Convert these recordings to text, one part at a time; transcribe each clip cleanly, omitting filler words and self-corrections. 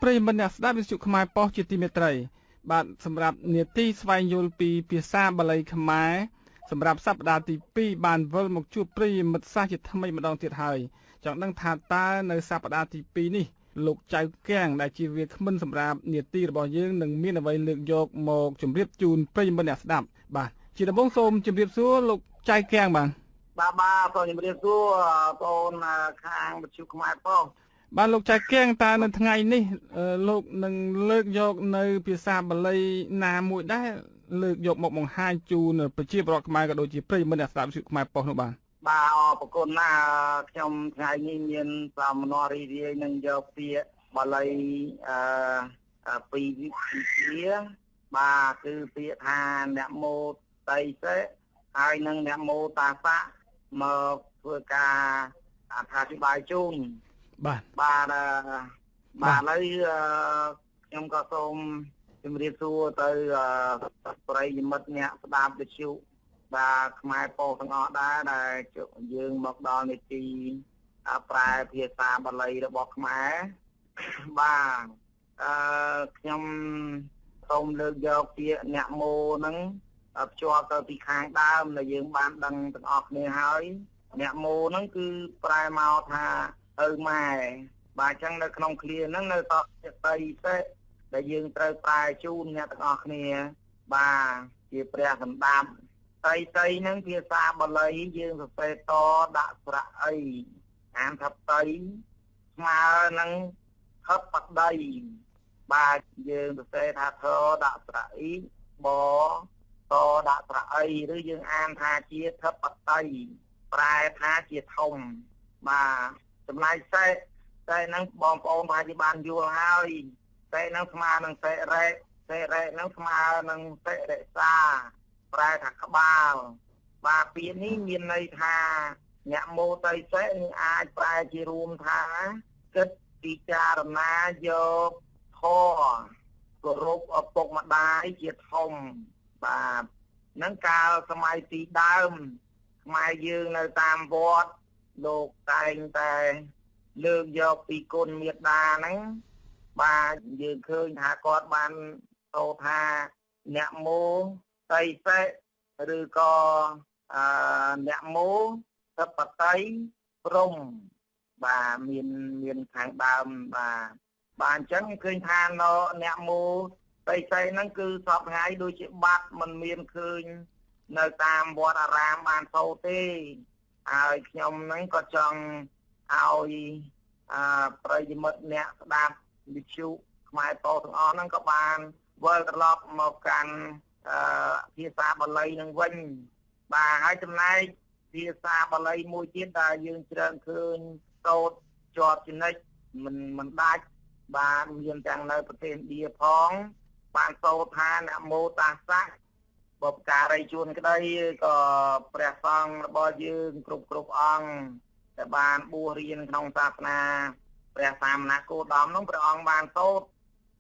ប្រិយមិត្តអ្នកស្ដាប់វិទ្យុខ្មែរប៉ុស្តិ៍ជាទីមេត្រីបាទសម្រាប់នាទីស្វែងយល់ពីភាសាបាលីខ្មែរសម្រាប់សប្តាហ៍ទី2បានវិលមកជួបប្រិយមិត្តសាស្ត្រជាថ្មីម្ដងទៀតហើយចង់ដឹងថាតើនៅសប្តាហ៍ទី2នេះលោកចៅគាំងដែលជាវាគ្មិនសម្រាប់នាទីរបស់យើងនឹងមានអ្វីលើកយកមកជម្រាបជូនប្រិយមិត្តអ្នកស្ដាប់បាទជាដំបូងសូមជម្រាបសួរលោកចៅគាំងបាទសូមជម្រាបសួរបងខាងវិទ្យុខ្មែរប៉ុស្តិ៍បាទលោកចៅគាំងតើនៅថ្ងៃនេះលោកនឹងលើកយកនៅភាសាបាលីណាមួយដែរលើកយកមកបង្ហាញជូនប្រជាពលរដ្ឋខ្មែរក៏ដូចជាប្រិយមិត្តអ្នកស្ដាប់វិទ្យុខ្មែរប៉ុស្តិ៍នោះបាទអរគុណណាស់ខ្ញុំថ្ងៃនេះមានសំណួររីរាយនឹងយកពាក្យបាលីពីរវិជាបាទគឺពាក្យថាអ្នកមោតៃសេហើយនឹងអ្នកមោតាសៈមកធ្វើការអធិប្បាយជូនបាទឥឡូវខ្ញុំក៏សូមជម្រាបសួរទៅប្រិយមិត្តអ្នកស្ដាប់វិទ្យុបាទខ្មែរប៉ុស្តិ៍ទាំងអស់ដែរដែលយើងមកដល់នីតិប្រែភាសាបាលីរបស់ខ្មែរបាទខ្ញុំសូមលើកយកពាក្យអ្នកមោហ្នឹងភ្ជាប់ទៅពីខាងដើមដែលយើងបានដឹងទាំងអស់គ្នាហើយអ្នកមោហ្នឹងគឺប្រែមកថាឪម៉ែបាទអញ្ចឹងនៅក្នុងឃ្លាហ្នឹងនៅតតីសេដែលយើងត្រូវប្រែជូនអ្នកទាំងអស់គ្នាបាទជាព្រះសម្ដាប់តីហ្នឹងភាសាបាលីយើងសរសេរតដាក់ស្រៈអីអានថាតីស្មើនឹងហឹបបដីបាទយើងសរសេរថាធដាក់ស្រៈអ៊ីបតដាក់ស្រៈអីឬយើងអានថាជាហឹបបដីប្រែថាជាធំបាទចំណែកសេហ្នឹងបងប្អូនប្រហែលជាបានយល់ហើយសេហ្នឹងស្មើនឹងសេរ៉េហ្នឹងស្មើនឹងសេរិសាប្រែថាក្បាលបាទពាក្យនេះមានន័យថាអ្នកមោតៃសេនឹងអាចប្រែជារួមថាគិតពិចារណាយកធម៌គោរពឪពុកម្ដាយជាធំបាទនឹងកាលសម័យពីដើមខ្មែរយើងនៅតាមវត្តលោកតែងតែលើកយកពីគុណមេត្តាហ្នឹងបាទយើងឃើញថាគាត់បានសូរថាអ្នកមោតៃសេឬក៏អ្នកមោសពតីព្រំបាទមានខាងដើមបាទអញ្ចឹងឃើញថាអ្នកមោតៃសេហ្នឹងគឺសពថ្ងៃដូចជាបាត់មិនមានឃើញនៅតាមវត្តអារាមបានសូរទេហើយខ្ញុំហ្នឹងក៏ចង់ឲ្យប្រិយមិត្តអ្នកស្ដាប់វិទ្យុខ្មែរប៉ុស្តិ៍ទាំងអស់ហ្នឹងក៏បានវិលត្រឡប់មកកាន់ភាសាបាលីនឹងវិញបាទហើយចំណែកភាសាបាលីមួយទៀតដែលយើងច្រើនឃើញសូត្រជាប់ចំណិចមិនដាច់បាទមានទាំងនៅប្រទេសឥណ្ឌាផងបានសូត្រថានមោតាសៈបបការីជួនក្តីក៏ព្រះសង្ឃរបស់យើងគ្រប់អង្គដែលបានបួសរៀនក្នុងសាសនាព្រះសាមណគោតមនោះព្រះអង្គបានសូត្រ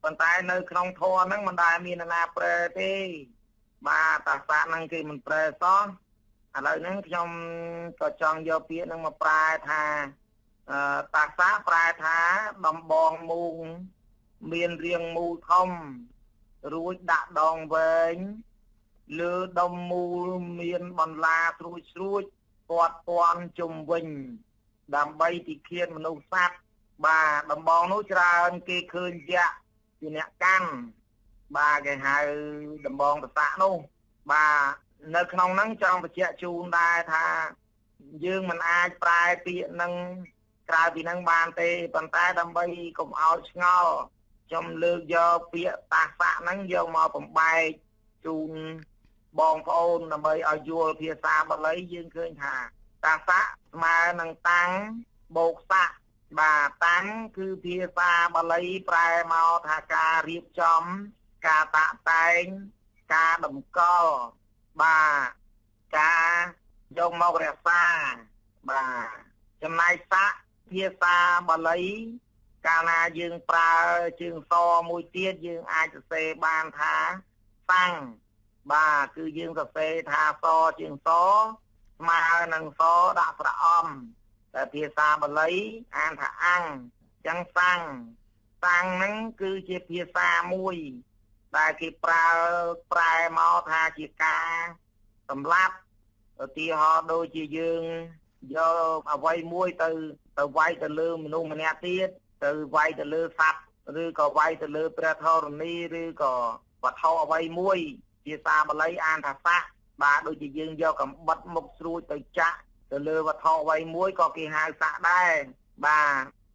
ប៉ុន្តែនៅក្នុងធម៌ហ្នឹងមិនដែលមានណាប្រែទេបាទតាសៈហ្នឹងគេមិនប្រែសោះឥឡូវហ្នឹងខ្ញុំក៏ចង់យកពាក្យហ្នឹងមកប្រែថាតាសៈប្រែថាដំបងមូងមានរាងមូលធំរួចដាក់ដងវែងលើដុំមូលមានបន្លាស្រួចពាត់ព័ន្ធជុំវិញដើម្បីទីឃានមនុស្សសត្វបាទដំបងនោះច្រើនគេឃើញយៈជាអ្នកកាន់បាទគេហៅដំបងប្រសាក់នោះបាទនៅក្នុងហ្នឹងចង់បញ្ជាក់ជូនដែរថាយើងមិនអាចប្រែពាក្យហ្នឹងក្រៅពីហ្នឹងបានទេប៉ុន្តែដើម្បីកុំឲ្យឆ្ងល់ខ្ញុំលើកយកពាក្យតាសៈហ្នឹងយកមកបំបែកជូនបងប្អូនដើម្បីឲ្យយល់ភាសាបាលីយើងឃើញថាតាសៈស្មើនឹងតាំងបូកស័កបាទតាំងគឺភាសាបាលីប្រែមកថាការរៀបចំការតាក់តែងការតម្កល់បាទការយកមករក្សាបាទចំណែកស័កភាសាបាលីកាលណាយើងប្រើជើងសមួយទៀតយើងអាចសរសេរបានថាសាំងបាទគឺយើងសរសេរថាសជើងសស្មើនឹងសដាក់ស្រៈអំតែភាសាបាលីអានថាអាំងចឹងសាំង តាំងហ្នឹងគឺជាភាសាមួយដែលគេប្រើប្រែមកថាជាការសម្លាប់ឧទាហរណ៍ដូចជាយើងយកអ្វីមួយទៅវាយទៅលើមនុស្សម្នាក់ទៀតទៅវាយទៅលើសត្វឬក៏វាយទៅលើព្រះធរណីឬក៏វត្ថុអ្វីមួយភាសាបាលីអានថាស័កបាទដូចជាយើងយកកំបិតមុខស្រួចទៅចាក់ទៅលើវត្ថុអ្វីមួយក៏គេហៅស័កដែរបា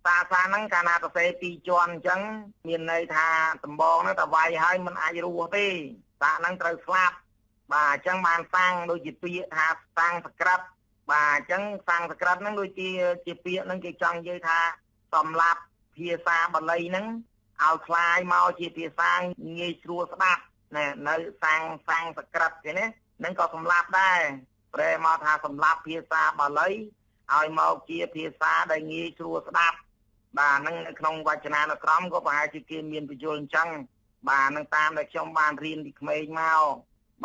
ទសាហ្នឹងកាលណាទៅសេពីរជាន់អញ្ចឹងមានន័យថាដំបងហ្នឹងតែវាយហើយមិនអាចរស់ទេសាកហ្នឹងត្រូវស្លាប់បាទអញ្ចឹងបានសាំងដូចជាពាក្យថាសាំងសក្រិតបាទអញ្ចឹងសាំងសក្រិតហ្នឹងដូចជាពាក្យហ្នឹងគេចង់និយាយថាសម្រាប់ភាសាបាលីហ្នឹងឲ្យคล้ายមកជាភាសាងាយស្រួលស្ដាប់ណែនៅសាំងសក្រិតទេណាហ្នឹងក៏សម្រាប់ដែរប្រែមកថាសម្រាប់ភាសាបាលីឲ្យមកជាភាសាដែលងាយស្រួលស្ដាប់បាទហ្នឹងនៅក្នុងវចនានុក្រមក៏ប្រហែលជាគេមានបញ្យល់អញ្ចឹងបាទនឹងតាមដែលខ្ញុំបានរៀនពីក្មេងមក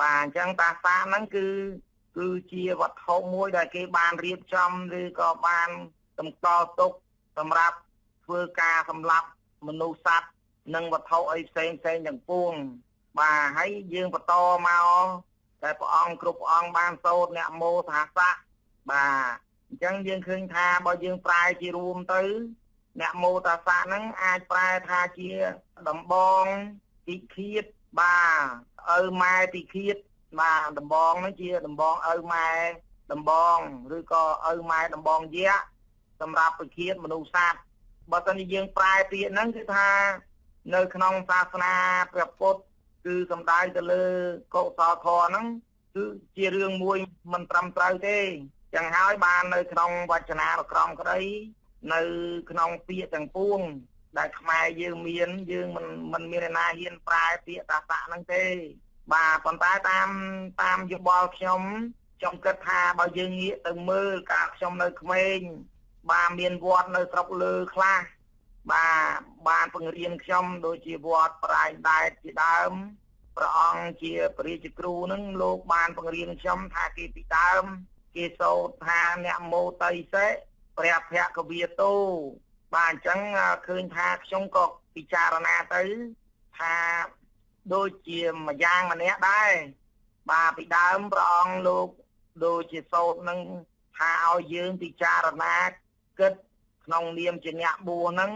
បាទអញ្ចឹងតាសាហ្នឹងគឺជាវត្ថុមួយដែលគេបានរៀបចំឬក៏បានតម្កល់ទុកសម្រាប់ធ្វើការសម្លាប់មនុស្សសត្វនិងវត្ថុអីផ្សេងទាំងពួងបាទហើយយើងបន្តមកតែព្រះអង្គគ្រប់ព្រះអង្គបានសូត្រអ្នកមោថាស័កបាទអញ្ចឹងយើងឃើញថាបើយើងប្រែជារួមទៅអ្នកមោតាស័កហ្នឹងអាចប្រែថាជាដំបងទីឃាតបាទឪម៉ែទីឃាតបាទដំបងហ្នឹងជាដំបងឪម៉ែដំបងឬក៏ឪម៉ែដំបងយៈសម្រាប់ពិឃាតមនុស្សសត្វបើសិនជាយើងប្រែពាក្យហ្នឹងគឺថានៅក្នុងសាសនាព្រះពុទ្ធគឺសំដៅទៅលើកុសលធម៌ហ្នឹងគឺជារឿងមួយមិនត្រឹមត្រូវទេចឹងហើយបាននៅក្នុងវចនានុក្រមក្តីនៅក្នុងពាក្យទាំងពួងដែលខ្មែរយើងមានយើងមិនមានអ្នកណាហ៊ានប្រែពាក្យតាស័កហ្នឹងទេបាទប៉ុន្តែតាមយោបល់ខ្ញុំគិតថាបើយើងងាកទៅមើលកាលខ្ញុំនៅក្មេងបាទមានវត្តនៅស្រុកលើខ្លះបាទបានបង្រៀនខ្ញុំដូចជាវត្តប្រៃដែតជាដើមព្រះអង្គជាបរិយាគ្រូនឹងលោកបានបង្រៀនខ្ញុំថាគេពីដើមគេសូត្រថាអ្នកមោតៃសេព្រះភគវាទោបាទអញ្ចឹងឃើញថាខ្ញុំក៏ពិចារណាទៅថាដូចជាម្យ៉ាងម្នាក់ដែរបាទពីដើមព្រះអង្គលោកដូចជាសូត្រនឹងថាឲ្យយើងពិចារណាគិតក្នុងនាមជាអ្នកបួសហ្នឹង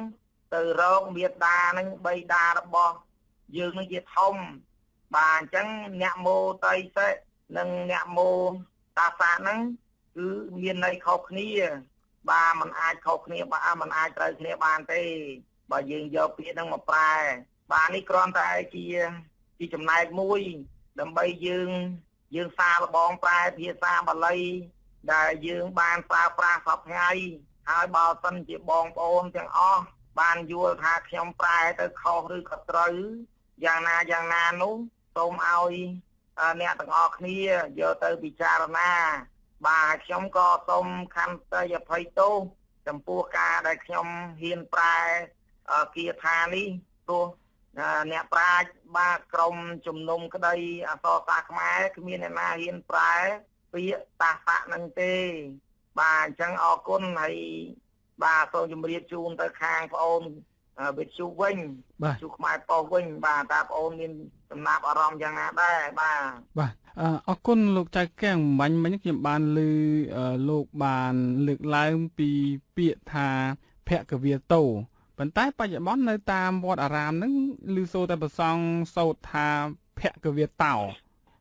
ទៅរកមេត្តាហ្នឹងបិតារបស់យើងនឹងជាធំបាទអញ្ចឹងអ្នកមោតៃសេនិងអ្នកមោតាសាហ្នឹងគឺមានន័យខុសគ្នាបាទมันអាចខុសគ្នាបាទมันអាចត្រូវគ្នាបានទេបើយើងយកពាក្យហ្នឹងមកប្រែបាទនេះគ្រាន់តែជាចំណែកមួយដើម្បីយើងសាកល្បងប្រែភាសាបាលីដែលយើងបានប្រើប្រាស់សពថ្ងៃហើយបើសិនជាបងប្អូនទាំងអស់បានយល់ថាខ្ញុំប្រែទៅខុសឬក៏ត្រូវយ៉ាងណានោះសូមឲ្យអ្នកទាំងអស់គ្នាយកទៅពិចារណាបាទខ្ញុំក៏សូមខន្តីអភ័យទោសចំពោះការដែលខ្ញុំហ៊ានប្រែគាថានេះទោះអ្នកប្រាជ្ញបាទក្រុមជំនុំក្តីអក្សរសាស្ត្រខ្មែរគ្មានអ្នកណាហ៊ានប្រែពាក្យតាស័កនឹងទេបាទអញ្ចឹងអរគុណហើយបាទសូមជម្រាបជូនទៅខាងប្អូនវិទ្យុវិញជូខ្មែរប៉ុស្តិ៍វិញបាទតើប្អូនមានចំណាប់អារម្មណ៍យ៉ាងណាដែរបាទអរគុណលោកចៅកែងមិញខ្ញុំបានឮលោកបានលើកឡើងពីពាក្យថាភគវាទោប៉ុន្តែបច្ចុប្បន្ននៅតាមវត្តអារាមហ្នឹងឮសូរតែប្រសង់សូត្រថាភគវាតោ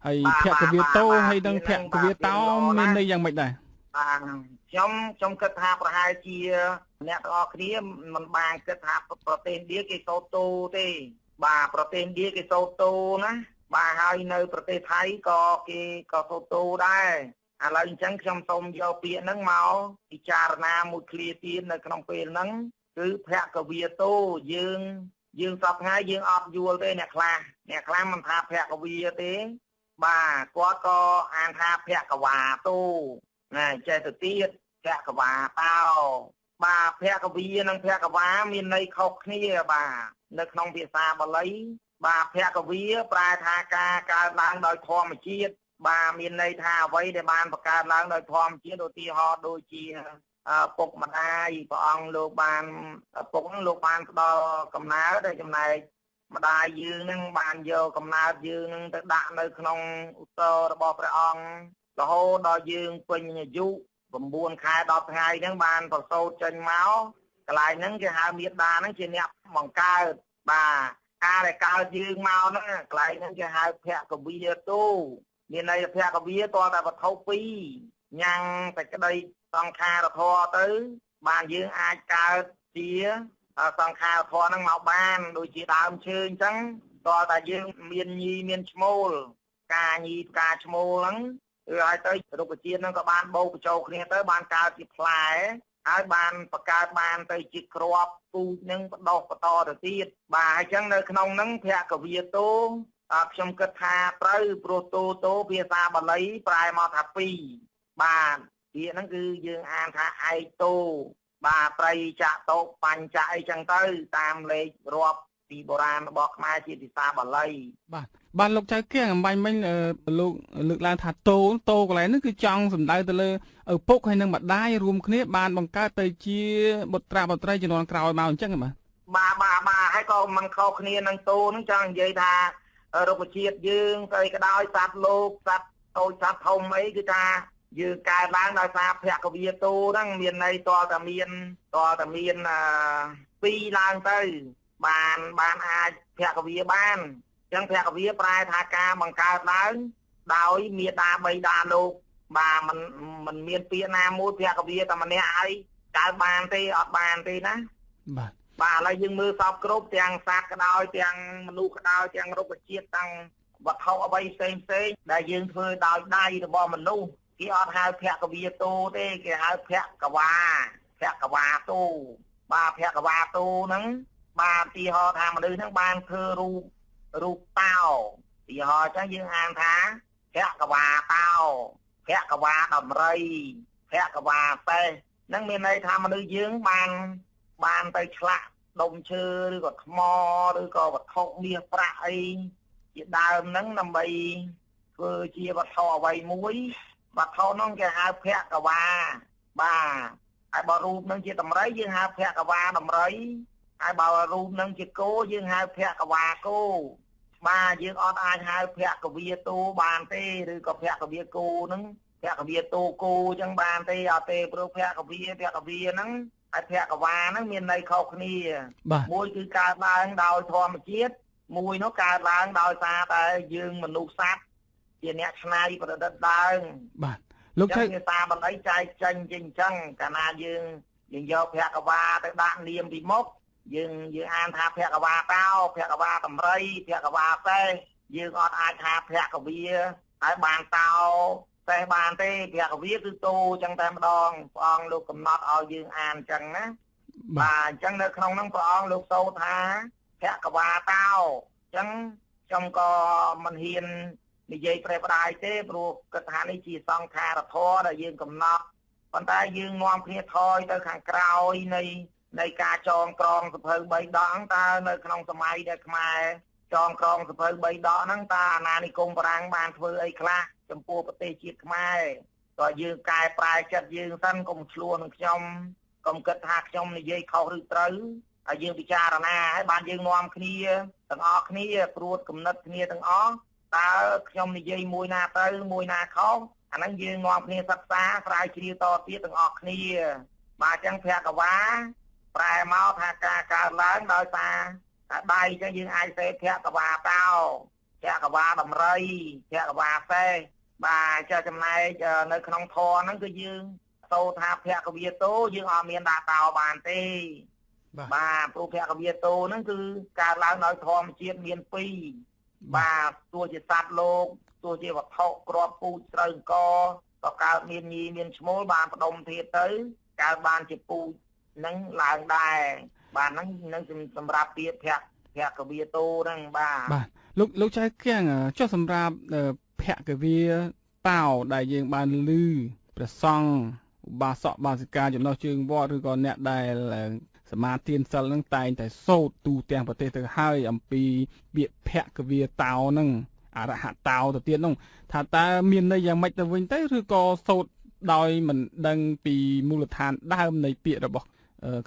ហើយភគវាទោហើយនឹងភគវាតោមានន័យយ៉ាងម៉េចដែរបាទខ្ញុំគិតថាប្រហែលជាអ្នកទាំងអស់គ្នាមិនបានគិតថាប្រទេសឥណ្ឌាគេសូត្រតូទេបាទប្រទេសឥណ្ឌាគេសូត្រតូណាបាទហើយនៅប្រទេសថៃក៏គេក៏សូត្រតូដែរឥឡូវអញ្ចឹងខ្ញុំសូមយកពាក្យហ្នឹងមកពិចារណាមួយឃ្លាទៀតនៅក្នុងពេលហ្នឹងគឺភគវាទោយើងសពថ្ងៃយើងអត់យល់ទេអ្នកខ្លះមិនថាភគវាទេបាទគាត់ក៏អានថាភគវាទោណាចេះទៅទៀតភគវាតោបាទភគវានិងភគវាមានន័យខុសគ្នាបាទនៅក្នុងភាសាបាលីបាទភគវាប្រែថាការកើតឡើងដោយធម្មជាតិបាទមានន័យថាអ្វីដែលបានបង្កើតឡើងដោយធម្មជាតិឧទាហរណ៍ដូចជា ពុកម្ដាយព្រះអង្គលោកបានពុកហ្នឹងលោកបានផ្ដល់កំណើតដល់ចំណែកម្ដាយយើងហ្នឹងបានយកកំណើតយើងហ្នឹងទៅដាក់នៅក្នុងឧទ្ធររបស់ព្រះអង្គរហូតដល់យើងពេញអាយុ9 ខែ 10 ថ្ងៃហ្នឹងបានប្រសូតចេញមកកន្លែងហ្នឹងគេហៅមេដាហ្នឹងជាអ្នកបង្កើតបាទការដែលកើតយើងមកហ្នឹងកន្លែងហ្នឹងគេហៅភគវាទោមានន័យភគវាតតែវត្ថុ2ញ៉ាំងតែក្តីសង្ខារធម៌ទៅបានយើងអាចកើតជាសង្ខារធម៌ហ្នឹងមកបានដូចជាដើមឈើអញ្ចឹងតើតែយើងមានញីមានឈ្មោលការញីផ្កាឈ្មោលហ្នឹងហើយទៅរុក្ខជាតិហ្នឹងក៏បានបូកបញ្ចូលគ្នាទៅបានកើតជាផ្លែហើយបានបង្កើតបានទៅជាគ្រាប់ពូជនឹងបដោះបន្តទៅទៀតបាទអញ្ចឹងនៅក្នុងហ្នឹងភគវាទោខ្ញុំគិតថាត្រូវព្រោះតោភាសាបាលីប្រែមកថា2បាទពាក្យហ្នឹងគឺយើងអានថាឯកតោបាទប្រៃចតោបញ្ចៈអីចឹងទៅតាមលេខរាប់ពីបុរាណរបស់ខ្មែរជាភាសាបាលីបាទលោកចៅគៀងអំបញ្ញមិញលោកលើកឡើងថាតោកន្លែងហ្នឹងគឺចង់សំដៅទៅលើឪពុកហើយនិងម្ដាយរួមគ្នាបានបង្កើតទៅជាបុត្រាបុត្រីជំនាន់ក្រោយមកអញ្ចឹងបាទហើយក៏មិនខុសគ្នានឹងតោហ្នឹងចង់និយាយថារុក្ខជាតិយើងស្អីក៏ដោយសត្វលោកសត្វតូចសត្វធំអីគឺថាយើងកើតឡើងដោយសារភគវាទោហ្នឹងមានន័យតតែមាន2ឡើងទៅបានអាចភគវាបានអញ្ចឹងភគវាប្រែថាការបង្កើតឡើងដោយមេដាបៃតាលោកបាទมันមានពាក្យណាមួយភគវាតែម្នាក់ហើយកើតបានទេអត់បានទេណាបាទឥឡូវយើងមើលសពគ្រប់ទាំងសត្វក៏ដោយទាំងមនុស្សក៏ដោយទាំងរុក្ខជាតិទាំងវត្ថុអ្វីផ្សេងដែលយើងធ្វើដោយដៃរបស់មនុស្សគេអត់ហៅភគវាទោទេគេហៅភគវាទោបាទភគវាទោហ្នឹងបាទទីហោថាមនុស្សហ្នឹងបានធ្វើរូបតោទីហោអញ្ចឹងយើងអានថាភគវាតោភគវាដំរីភគវាសេះហ្នឹងមានន័យថាមនុស្សយើងបានទៅឆ្លាក់ដុំឈើឬក៏ថ្មឬក៏វត្ថុមាសប្រាក់អីជាដើមហ្នឹងដើម្បីធ្វើជាវត្ថុអ្វីមួយវត្ថុហ្នឹងគេហៅភគវាបាទហើយបើរូបហ្នឹងជាដំរីយើងហៅភគវាដំរីហើយបើរូបហ្នឹងជាគោយើងហៅភគវាគោបាទយើងអត់អាចហៅភគវាទោបានទេឬក៏ភគវាគោហ្នឹងភគវាទោគោអញ្ចឹងបានទេអត់ទេព្រោះភគវាហ្នឹងហើយភគវាហ្នឹងមានន័យខុសគ្នាមួយគឺកើតឡើងដោយធម្មជាតិមួយនោះកើតឡើងដោយសារតែយើងមនុស្សសត្វជាអ្នកឆ្នៃប្រឌិតឡើងបាទលោកថៃភាសាបាលីចែកចេញជាអញ្ចឹងកាលណាយើងយកភគវាទៅដាក់នាមពីមុខយើងអានថាភគវាតោភគវាដំរីភគវាសេះយើងអត់អាចថាភគវាហើយបានតោសេះបានទេភគវាគឺតោអញ្ចឹងតែម្ដងព្រះអង្គលោកកំណត់ឲ្យយើងអានអញ្ចឹងណាបាទអញ្ចឹងនៅក្នុងហ្នឹងព្រះអង្គលោកសូត្រថាភគវាតោអញ្ចឹងខ្ញុំក៏មិនហ៊ាននិយាយប្រែផ្ដាយទេព្រោះគិតថានេះជាសង្ខារធម៌ដែលយើងកំណត់ប៉ុន្តែយើងនាំគ្នាថយទៅខាងក្រោយនៃការចងក្រងសភៅ3ដកតើនៅក្នុងសម័យដែលខ្មែរចងក្រងសភៅ3ដកហ្នឹងតើអាណានិគមបារាំងបានធ្វើអីខ្លះចំពោះប្រទេសជាតិខ្មែរតើយើងកែប្រែចិត្តយើងសិនកុំឆ្លោះនឹងខ្ញុំកុំគិតថាខ្ញុំនិយាយខុសឬត្រូវហើយយើងពិចារណាហើយបានយើងនាំគ្នាទាំងអស់គ្នាព្រួតគំនិតគ្នាទាំងអស់តើខ្ញុំនិយាយមួយណាត្រូវមួយណាខុសអាហ្នឹងយើងនាំគ្នាសិក្សាស្រាវជ្រាវតទៀតទាំងអស់គ្នាបាទអញ្ចឹងភគវាប្រែមកថាការកើតឡើងដោយសារតែដៃអញ្ចឹងយើងអាចសេភគវាតោភគវាដំរីភគវាសេះបាទចុះចំណែកនៅក្នុងធម៌ហ្នឹងគឺយើងសូត្រថាភគវាទោយើងអត់មានដាក់តោបានទេបាទព្រោះភគវាទោហ្នឹងគឺកើតឡើងដោយធម្មជាតិមាន2បាទទោះជាសត្វលោកទោះជាវត្ថុគ្រាប់ពូជស្រូវអង្គក៏កើតមានញីមានឈ្មោលបានផ្ដុំធាតុទៅកើតបានជាពូជនឹងឡើងដែរបាទហ្នឹងសម្រាប់ពាក្យភគវាទោហ្នឹងបាទលោកចៅគៀងចុះសម្រាប់ភគវាតោដែលយើងបានឮព្រះសង្ឃឧបាសកបាសិកាចំណុះជើងវត្តឬក៏អ្នកដែលសមាទានសិលនឹងតែងតែសូត្រទូទាំងប្រទេសទៅហើយអំពីពាក្យភគវាតោនឹងអរហតោទៅទៀតនោះថាតើមានន័យយ៉ាងម៉េចទៅវិញទៅឬក៏សូត្រ ដោយមិនដឹងពីមូលដ្ឋានដើមនៃពាក្យរបស់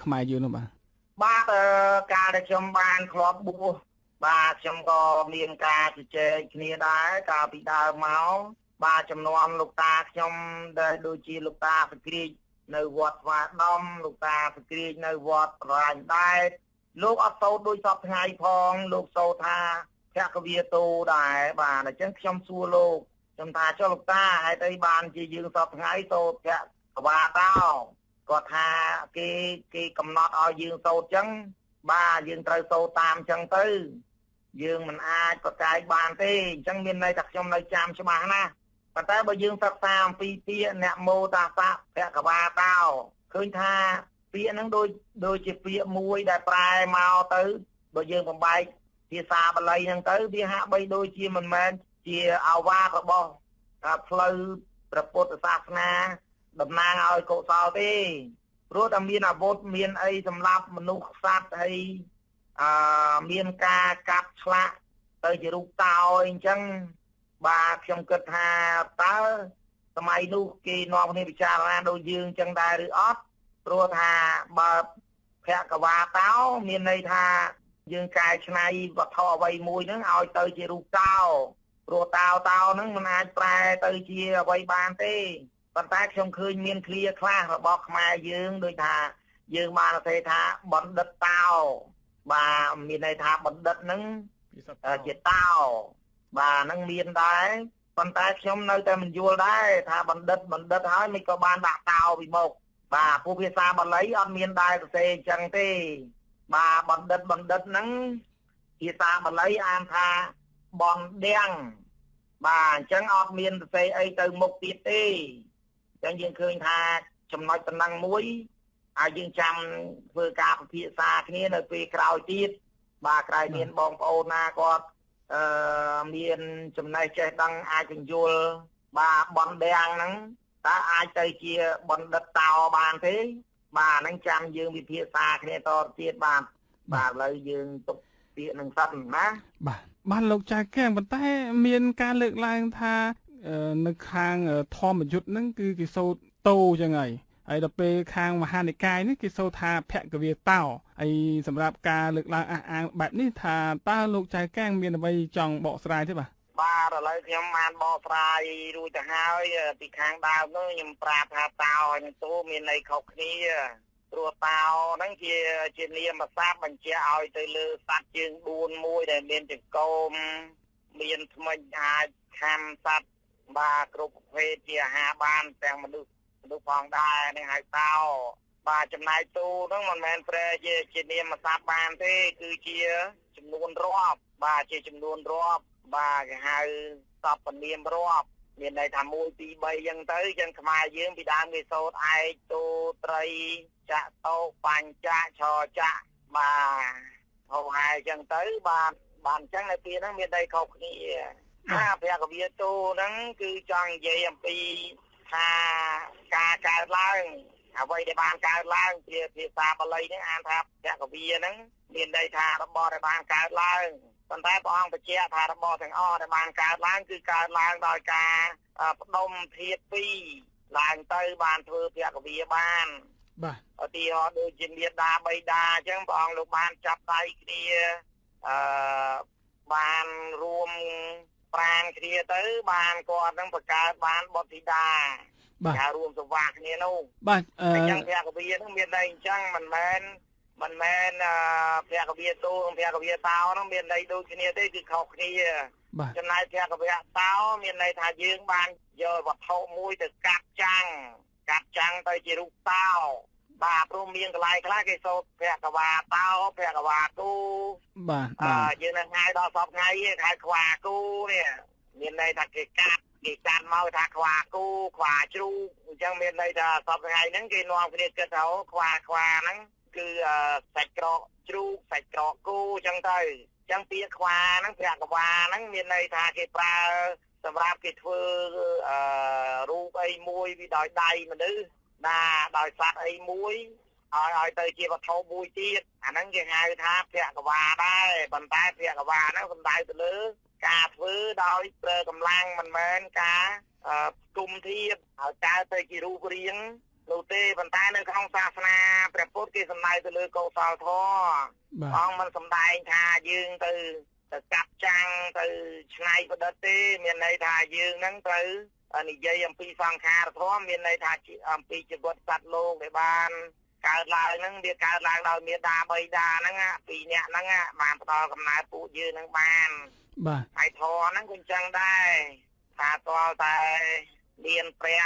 ខ្មែរយើងនោះបាទការដែលខ្ញុំបានធ្លាប់បួសបាទខ្ញុំក៏មានការជជែកគ្នាដែរកាលពីដើមមកបាទចំនួនលោកតាខ្ញុំដែលដូចជាលោកតាសក្រាចនៅវត្តស្វាដំលោកតាសក្រាចនៅវត្តរាញ់ដែរលោកអត់សូត្រដូចសពថ្ងៃផងលោកសូត្រថាភគវាទោដែរបាទអញ្ចឹងខ្ញុំសួរលោកខ្ញុំថាចុះលោកតាហេតុអីបានជាយើងសពថ្ងៃសូត្រភគវាតោគាត់ថាគេកំណត់ឲ្យយើងសូត្រអញ្ចឹងបាទយើងត្រូវសូត្រតាមអញ្ចឹងទៅយើងមិនអាចប្រកែកបានទេអញ្ចឹងមានន័យថាខ្ញុំនៅចាំច្បាស់ណាស់ប៉ុន្តែបើយើងសិក្សាអំពីពាក្យអ្នកមោតាសៈភគវាតោឃើញថាពាក្យហ្នឹងដូចជាពាក្យមួយដែលប្រែមកទៅបើយើងបំបែកភាសាបាលីហ្នឹងទៅវាហាក់បីដូចជាមិនមែនជាអាវាសរបស់ផ្លូវព្រះពុទ្ធសាសនាតំណាងឲ្យកុសលទេព្រោះតែមានអាវុធមានអីសម្រាប់មនុស្សសត្វអីមានការកាប់ឆ្លាក់ទៅជារូបតោអញ្ចឹងបាទខ្ញុំគិតថាតើសម័យនោះគេនាំគ្នាពិចារណាដូចយើងអញ្ចឹងដែរឬអត់ព្រោះថាបើភគវាតោមានន័យថាយើងកែច្នៃវត្ថុអ្វីមួយហ្នឹងឲ្យទៅជារូបតោព្រោះតោហ្នឹងមិនអាចប្រែទៅជាអ្វីបានទេប៉ុន្តែខ្ញុំឃើញមានឃ្លាខ្លះរបស់ខ្មែរយើងដូចថាយើងបាននិយាយថាបណ្ឌិតតោបាទមានន័យថាបណ្ឌិតហ្នឹងជាតោបាទហ្នឹងមានដែរប៉ុន្តែខ្ញុំនៅតែមិនយល់ដែរថាបណ្ឌិតហើយមិនក៏បានដាក់តោពីមុខបាទពួកភាសាបាលីអត់មានដែរសរសេរអញ្ចឹងទេបាទបណ្ឌិតហ្នឹងភាសាបាលីអានថាបណ្ឌៀងបាទអញ្ចឹងអត់មានសរសេរអីទៅមុខទៀតទេអញ្ចឹងយើងឃើញថាចំណុចតំណែងមួយហើយយើងចាំធ្វើការពិភាក្សាគ្នានៅពេលក្រោយទៀតបាទក្រោយមានបងប្អូនណាគាត់មានចំណេះចេះដឹងអាចពន្យល់បាទបណ្ឌៀងហ្នឹងតើអាចទៅជាបណ្ឌិតតោបានទេបាទហ្នឹងចាំយើងវិភាសាគ្នាតទៀតបាទឥឡូវយើងទុកពាក្យនឹងសិនណាបាទលោកចៅកែងប៉ុន្តែមានការលើកឡើងថានៅខាងធម្មយុត្តិហ្នឹងគឺគេសូត្រតោចឹងហើយដល់ពេលខាងមហានិកាយនេះគេសូត្រថាភគវាតោហើយសម្រាប់ការលើកឡើងអះអាងបែបនេះថាតើលោកចៅកែងមានអ្វីចង់បកស្រាយទេបាទឥឡូវខ្ញុំបានបកស្រាយរួចទៅហើយពីខាងដើមនោះខ្ញុំប្រាប់ថាតោហើយនឹងតោមានន័យខុសគ្នាព្រោះតោហ្នឹងជានាមសព្ទបញ្ជាក់ឲ្យទៅលើសត្វជើង4មួយដែលមានចង្កូមមានថ្មិញអាចខាំសត្វបាទគ្រប់ប្រភេទជាអាហារបានទាំងមនុស្សផងដែរនឹងហៅតោបាទចំណែកតោហ្នឹងមិនមែនប្រែជានាមសព្ទបានទេគឺជាចំនួនរាប់បាទជាចំនួនរាប់បាទគេហៅសព្វនាមរាប់មានន័យថា1 2 3ចឹងទៅចឹងខ្មែរយើងពីដើមគេសូត្រឯកតោត្រីចតោបញ្ចៈឆចៈបាទហៅហើយចឹងទៅបាទអញ្ចឹងនៅពេលហ្នឹងមានន័យខុសគ្នាភគវាទោហ្នឹងគឺចង់និយាយអំពីថាការកើតឡើងអ្វីដែលបានកើតឡើងជាភាសាបាលីហ្នឹងអានថាភគវាហ្នឹងមានន័យថារបស់ដែលបានកើតឡើងប៉ុន្តែព្រះអង្គបញ្ជាក់ថារបស់ទាំងអស់ដែលបានកើតឡើងគឺកើតឡើងដោយការបដុំធាតុពីរឡើងទៅបានធ្វើភគវាបានបាទឧទាហរណ៍ដូចជាមេដាបៃតាអញ្ចឹងព្រះអង្គលោកបានចាប់ដៃគ្នាបានរួមប្រាណគ្នាទៅបានគាត់នឹងបង្កើតបានបុត្រធីតាការរួមសង្វាស់គ្នានោះបាទអញ្ចឹងភគវានឹងមានន័យអញ្ចឹងមិនមែនភគវាទោនិងភគវាតោនោះមានន័យដូចគ្នាទេគឺខុសគ្នាចំណែកភគវាតោមានន័យថាយើងបានយកវត្ថុមួយទៅកាត់ចាំងទៅជារូបតោបាទព្រោះមានកន្លែងខ្លះគេសូត្រភគវាតោភគវាទោបាទយើងនឹងហៅដល់សពថ្ងៃគេហៅខ្វាគូនេះមានន័យថាគេកាត់មកថាខ្វាគូខ្វាជ្រូកអញ្ចឹងមានន័យថាសពថ្ងៃហ្នឹងគេនាំគ្នាគិតថាខ្វាហ្នឹងគឺសាច់ក្រកជ្រូកសាច់ក្រកគូអញ្ចឹងទៅអញ្ចឹងពាក្យខ្វាហ្នឹងភគវាហ្នឹងមានន័យថាគេប្រើសម្រាប់គេធ្វើរូបអីមួយវាដោយដៃមនុស្សដោយសត្វអីមួយ ឲ្យទៅជាវត្ថុមួយទៀតអាហ្នឹងគេហៅថាភគវាដែរប៉ុន្តែភគវាហ្នឹងសំដៅទៅលើការធ្វើដោយប្រើកម្លាំងមិនមែនការគុំធៀបឲ្យកើតទៅជារូបរាងនោះទេប៉ុន្តែនៅក្នុងសាសនាព្រះពុទ្ធគេសំដៅទៅលើកុសលធម៌អង្គមិនសំដែងថាយើងទៅកាប់ចាំងទៅឆ្នៃប្រឌិតទេមានន័យថាយើងហ្នឹងត្រូវនិយាយអំពីសង្ខារធម៌មានន័យថាអំពីជីវិតសត្វលោកដែលបានកើតឡើងហ្នឹងវាកើតឡើងដោយមេដាបៃតាហ្នឹងពីរនាក់ហ្នឹងបានផ្ដល់កំណើតពួកយើងហ្នឹងបានបាទហើយធម៌ហ្នឹងក៏អញ្ចឹងដែរថាតលតែមានព្រះ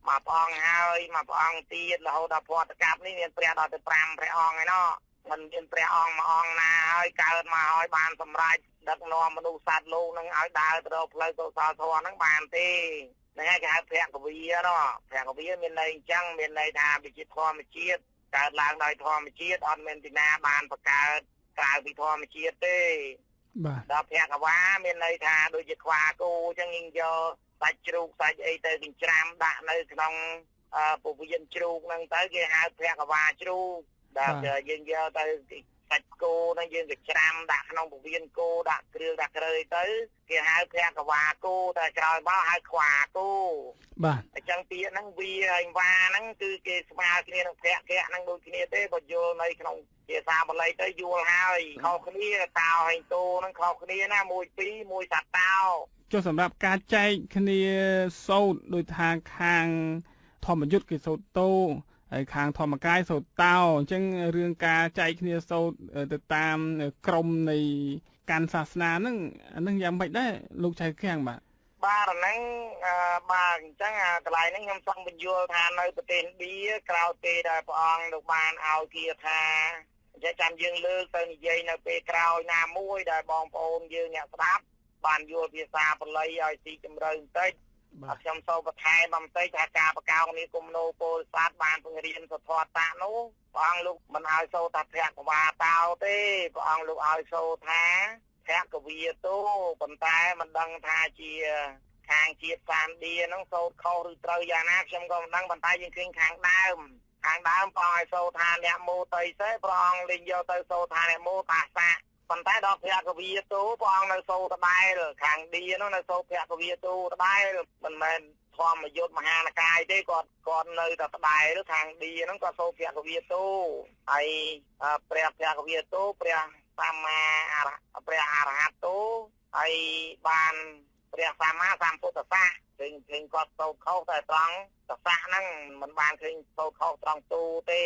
មួយព្រះអង្គហើយមួយព្រះអង្គទៀតរហូតដល់ផតកាប់នេះមានព្រះដល់ទៅ5ព្រះអង្គហើយណោះមិនមានព្រះអង្គមួយអង្គណាហើយកើតមកឲ្យបានសម្រេចដឹកនាំមនុស្សសត្វលោកនឹងឲ្យដើរទៅរកផ្លូវកុសលធម៌ហ្នឹងបានទេហ្នឹងហើយគេហៅភគវាណោះភគវាមានន័យអញ្ចឹងមានន័យថាវាជាធម្មជាតិកើតឡើងដោយធម្មជាតិអត់មានទីណាបានបង្កើតក្រៅពីធម្មជាតិទេបាទដល់ភគវាមានន័យថាដូចជាខ្វាគោអញ្ចឹងយើងយកសាច់ជ្រូកសាច់អីទៅចិញ្ច្រាំដាក់នៅក្នុងពវៀនជ្រូកហ្នឹងទៅគេហៅភគវាជ្រូកដល់យើងយកទៅសាច់គោហ្នឹងយើងក៏ច្រាំដាក់ក្នុងពវៀនគោដាក់គ្រឿងដាក់គ្រើយទៅគេហៅភគវាគោតែក្រោយមកហៅខ្វាគោបាទអញ្ចឹងពាក្យហ្នឹងវាហើយវ៉ាហ្នឹងគឺគេស្មើគ្នានឹងភគហ្នឹងដូចគ្នាទេបើយល់នៅក្នុងភាសាបាលីទៅយល់ហើយខុសគ្នាតោហើយតោហ្នឹងខុសគ្នាណា1 2 1សត្វតោចុះសម្រាប់ការចែកគ្នាសូត្រដោយថាខាងធម្មយុត្តគេសូត្រតោហើយខាងធម្មកាយសូត្រតោអញ្ចឹងរឿងការចែកគ្នាសូត្រទៅតាមក្រមនៃកាន់សាសនាហ្នឹងយ៉ាងម៉េចដែរលោកចៅខាំងបាទបាទហ្នឹងបាទអញ្ចឹងកន្លែងហ្នឹងខ្ញុំចង់បញ្យល់ថានៅប្រទេសឥណ្ឌាក្រៅពេលដែលព្រះអង្គលោកបានឲ្យគាថាចាំយើងលើកទៅនិយាយនៅពេលក្រោយណាមួយដែលបងប្អូនយើងអ្នកស្ដាប់បានយល់ភាសាបាលីឲ្យស៊ីជម្រៅបន្តិចខ្ញុំសូមបន្ថែមបន្តិចថាការបកោនេះគុំណូពោធិសត្វបានពង្រៀនសទ្ធតៈនោះព្រះអង្គលោកមិនឲ្យសូត្រថាភគវាតោទេព្រះអង្គលោកឲ្យសូត្រថាភគវាតោប៉ុន្តែមិនដឹងថាជាខាងជាតិសានឌីហ្នឹងសូត្រខុសឬត្រូវយ៉ាងណាខ្ញុំក៏មិនដឹងប៉ុន្តែយើងឃើញខាងដើមព្រះអង្គឲ្យសូត្រថាអ្នកមោតៃសេព្រះអង្គលេងយកទៅសូត្រថាអ្នកមោតាសាប៉ុន្តែដល់ភគវាតោព្រះអង្គនៅសូត្រដដែលខាងឌីនោះនៅសូត្រភគវាតោដដែលមិនមែនធម្មយុត្តមហានកាយទេគាត់នៅតែដដែលខាងឌីហ្នឹងក៏សូត្រភគវាតោហើយព្រះភគវាតោព្រះសម្មាព្រះអរហន្តោហើយបានព្រះសម្មាសម្ពុទ្ធសាសឃើញគាត់សូត្រខុសតែត្រង់សសាសហ្នឹងមិនបានឃើញសូត្រខុសត្រង់ទូទេ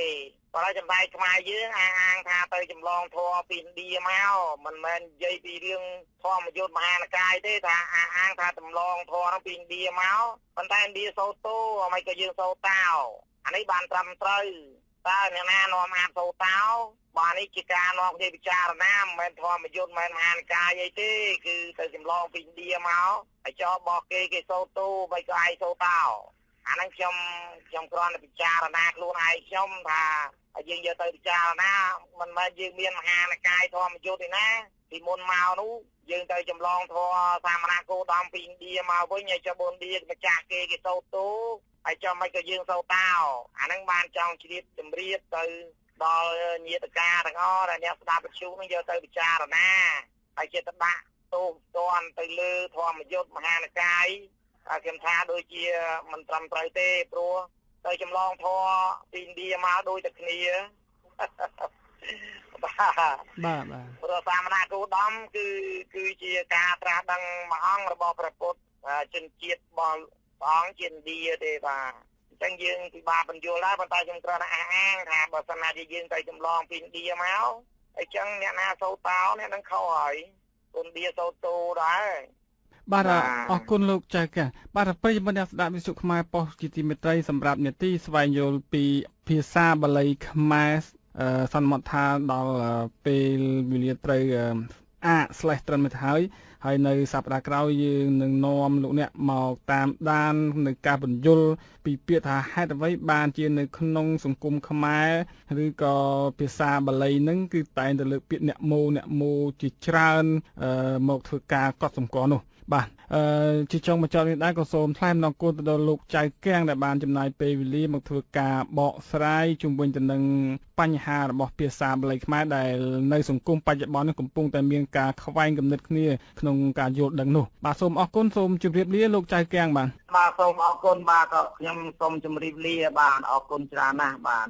បើឲ្យចម្លែកខ្មែរយើងអាងថាទៅចម្លងធម៌ពីឥណ្ឌាមកមិនមែននិយាយពីរឿងធម្មយុត្តមហានកាយទេថាអាងថាចម្លងធម៌ហ្នឹងពីឥណ្ឌាមកប៉ុន្តែឥណ្ឌាសូត្រតូមិនក៏យើងសូត្រតោអានេះបានត្រឹមត្រូវតើអ្នកណានាំអានសូត្រតោបាទនេះជាការនាំគ្នាពិចារណាមិនមែនធម្មយុត្តមិនមែនមហានកាយអីទេគឺទៅចម្លងពីឥណ្ឌាមកហើយចោលបោះគេសូត្រតូមិនក៏ឯងសូត្រតោអាហ្នឹងខ្ញុំគ្រាន់តែពិចារណាខ្លួនឯងខ្ញុំថាយើងយកទៅពិចារណាមិនមែនយើងមានមហានកាយធម្មយុត្តទេណាពីមុនមកនោះយើងទៅចម្លងធម៌សាមណគោតមពីឥណ្ឌាមកវិញហើយចុះបូនឌីម្ចាស់គេសូត្រតូហើយចុះមិនក៏យើងសូត្រតោអាហ្នឹងបានចង់ជ្រាបជម្រាបទៅដល់ញាតិកាទាំងអស់ដែលអ្នកស្ដាប់វិទ្យុនឹងយកទៅពិចារណាហើយចិត្តដាក់ទោសតន់ទៅលើធម្មយុត្តមហានកាយខ្ញុំថាដូចជាមិនត្រឹមត្រូវទេព្រោះទៅចម្លងធម៌ពីឥណ្ឌាមកដូចតែគ្នាបាទព្រោះសាមណគោតមគឺជាការត្រាស់ដឹងមួយអង្គរបស់ព្រះពុទ្ធជនជាតិរបស់ព្រះអង្គជាឥណ្ឌាទេបាទអញ្ចឹងយើងពិបាកបញ្យល់ដែរប៉ុន្តែខ្ញុំគ្រាន់តែអះអាងថាបើសិនណាយើងទៅចម្លងពីឥណ្ឌាមកអញ្ចឹងអ្នកណាសូត្រតោអ្នកនឹងខុសហើយឥណ្ឌាសូត្រតូដែរបាទអរគុណលោកចៅកាបាទប្រិយមិត្តអ្នកស្ដាប់វិទ្យុខ្មែរប៉ុស្តិ៍ជាទីមេត្រីសម្រាប់នេតិស្វែងយល់ពីភាសាបាលីខ្មែរសន្មតថាដល់ពេលវេលាត្រូវត្រឹមទៅហើយនៅសប្តាហ៍ក្រោយយើងនឹងនាំលោកអ្នកមកតាមដាននៅការបញ្យលពីពាក្យថាហេតុអ្វីបានជានៅក្នុងសង្គមខ្មែរឬក៏ភាសាបាលីហ្នឹងគឺតែងតែលើកពាក្យអ្នកមោជាច្រើនមកធ្វើការកត់សម្គាល់នោះ បាទជាចុងបញ្ចប់នេះដែរក៏សូមថ្លែងអំណរគុណទៅដល់លោកចៅកៀងដែលបានចំណាយពេលវេលាមកធ្វើការបកស្រាយជុំវិញទៅនឹងបញ្ហារបស់ភាសាបាលីខ្មែរដែលនៅសង្គមបច្ចុប្បន្ននេះកំពុងតែមានការខ្វែងគំនិតគ្នាក្នុងការយល់ដឹងនោះបាទសូមអរគុណសូមជម្រាបលាលោកចៅកៀងបាទបាទសូមអរគុណបាទក៏ខ្ញុំសូមជម្រាបលាបាទអរគុណច្រើនណាស់បាទ